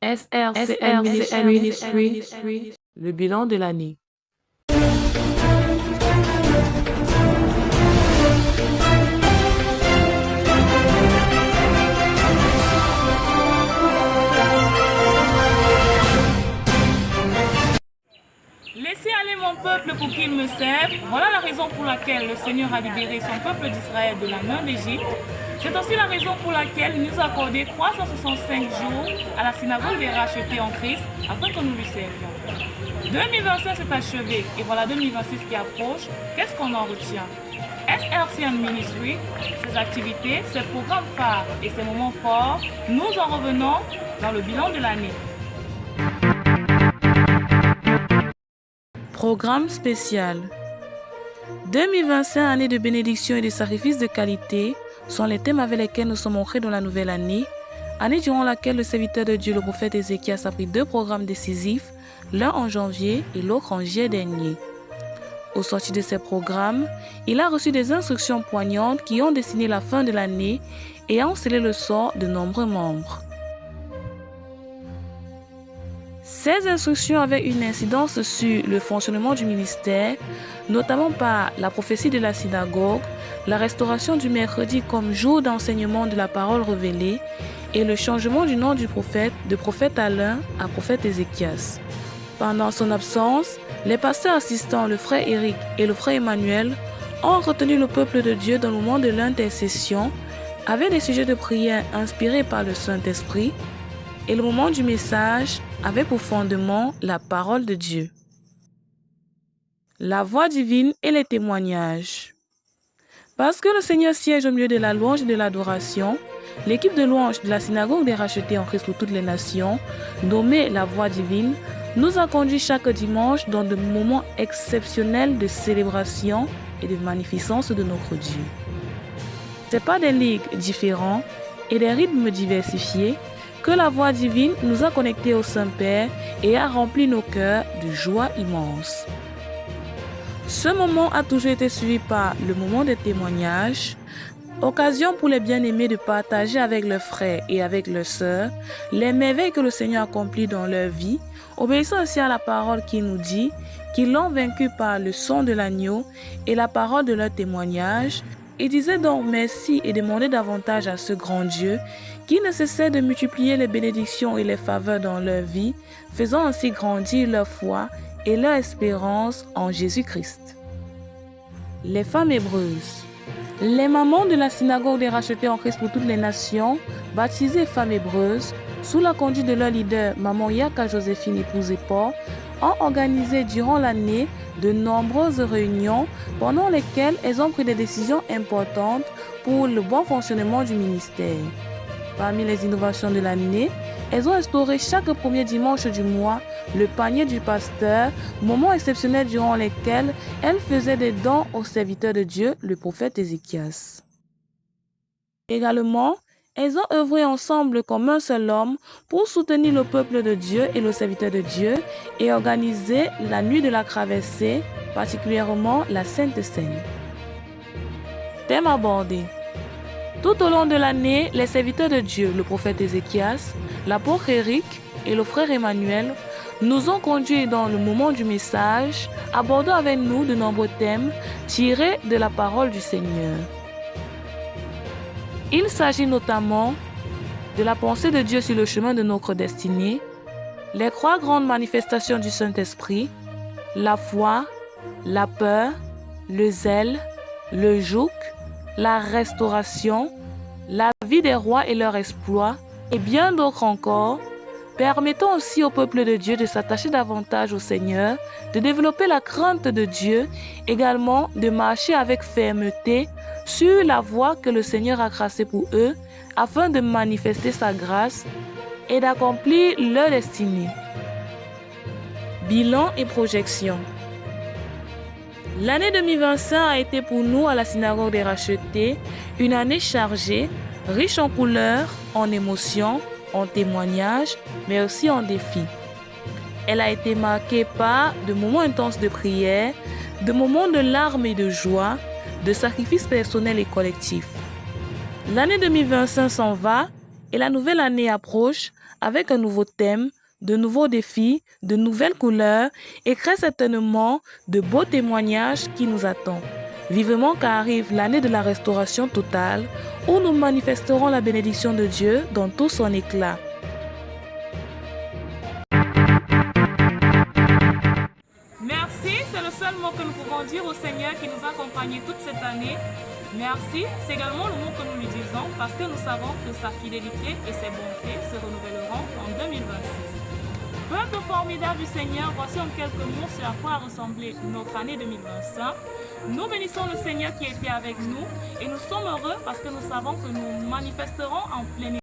SRCM Ministry, le bilan de l'année. Laissez aller mon peuple pour qu'il me serve. Voilà la raison pour laquelle le Seigneur a libéré son peuple d'Israël de la main d'Égypte. C'est aussi la raison pour laquelle il nous a accordé 365 jours à la synagogue des rachetés en Christ afin que nous lui servions. 2025 s'est achevé et voilà 2026 qui approche. Qu'est-ce qu'on en retient? SRCM Ministry, ses activités, ses programmes phares et ses moments forts, nous en revenons dans le bilan de l'année. Programme spécial. 2025, année de bénédiction et de sacrifices de qualité, sont les thèmes avec lesquels nous sommes entrés dans la nouvelle année, année durant laquelle le serviteur de Dieu, le prophète Ézéchias, a pris 2 programmes décisifs, l'un en janvier et l'autre en juillet dernier. Au sortir de ces programmes, il a reçu des instructions poignantes qui ont dessiné la fin de l'année et ont scellé le sort de nombreux membres. Ces instructions avaient une incidence sur le fonctionnement du ministère, notamment par la prophétie de la synagogue, la restauration du mercredi comme jour d'enseignement de la parole révélée et le changement du nom du prophète de prophète Alain à prophète Ézéchias. Pendant son absence, les pasteurs assistants, le frère Éric et le frère Emmanuel, ont retenu le peuple de Dieu dans le moment de l'intercession avec des sujets de prière inspirés par le Saint-Esprit et le moment du message avait pour fondement la parole de Dieu. La voix divine et les témoignages. Parce que le Seigneur siège au milieu de la louange et de l'adoration, l'équipe de louange de la synagogue des rachetés en Christ pour toutes les nations, nommée la voix divine, nous a conduits chaque dimanche dans de moments exceptionnels de célébration et de magnificence de notre Dieu. C'est pas des ligues différents et des rythmes diversifiés que la voix divine nous a connectés au Saint-Père et a rempli nos cœurs de joie immense. Ce moment a toujours été suivi par le moment des témoignages, occasion pour les bien-aimés de partager avec leurs frères et avec leurs sœurs les merveilles que le Seigneur accomplit dans leur vie, obéissant aussi à la parole qui nous dit qu'ils l'ont vaincu par le son de l'agneau et la parole de leur témoignage. Ils disaient donc merci et demandaient davantage à ce grand Dieu qui ne cessait de multiplier les bénédictions et les faveurs dans leur vie, faisant ainsi grandir leur foi et leur espérance en Jésus-Christ. Les femmes hébreuses. Les mamans de la synagogue des rachetés en Christ pour toutes les nations, baptisées femmes hébreuses, sous la conduite de leur leader, maman Yaka Joséphine épouse Paul, ont organisé durant l'année de nombreuses réunions pendant lesquelles elles ont pris des décisions importantes pour le bon fonctionnement du ministère. Parmi les innovations de l'année, elles ont instauré chaque premier dimanche du mois le panier du pasteur, moment exceptionnel durant lequel elles faisaient des dons au serviteur de Dieu, le prophète Ézéchias. Également, elles ont œuvré ensemble comme un seul homme pour soutenir le peuple de Dieu et le serviteur de Dieu et organiser la nuit de la traversée, particulièrement la Sainte Seine. Thème abordé. Tout au long de l'année, les serviteurs de Dieu, le prophète Ézéchias, l'apôtre Éric et le frère Emmanuel, nous ont conduits dans le moment du message, abordant avec nous de nombreux thèmes tirés de la parole du Seigneur. Il s'agit notamment de la pensée de Dieu sur le chemin de notre destinée, les 3 grandes manifestations du Saint-Esprit, la foi, la peur, le zèle, le joug, la restauration, la vie des rois et leurs exploits, et bien d'autres encore, permettant aussi au peuple de Dieu de s'attacher davantage au Seigneur, de développer la crainte de Dieu, également de marcher avec fermeté sur la voie que le Seigneur a tracée pour eux, afin de manifester sa grâce et d'accomplir leur destinée. Bilan et projection. L'année 2025 a été pour nous à la synagogue des rachetés une année chargée, riche en couleurs, en émotions, en témoignages, mais aussi en défis. Elle a été marquée par de moments intenses de prière, de moments de larmes et de joie, de sacrifices personnels et collectifs. L'année 2025 s'en va Et la nouvelle année approche avec un nouveau thème, de nouveaux défis, de nouvelles couleurs et très certainement de beaux témoignages qui nous attendent. Vivement qu'arrive l'année de la restauration totale où nous manifesterons la bénédiction de Dieu dans tout son éclat. Merci, c'est le seul mot que nous pouvons dire au Seigneur qui nous a accompagnés toute cette année. Merci, c'est également le mot que nous lui disons parce que nous savons que sa fidélité et ses bontés se renouvelleront en 2026. Peuple formidable du Seigneur, voici en quelques mots sur à quoi a ressemblé notre année 2025. Nous bénissons le Seigneur qui était avec nous et nous sommes heureux parce que nous savons que nous manifesterons en plein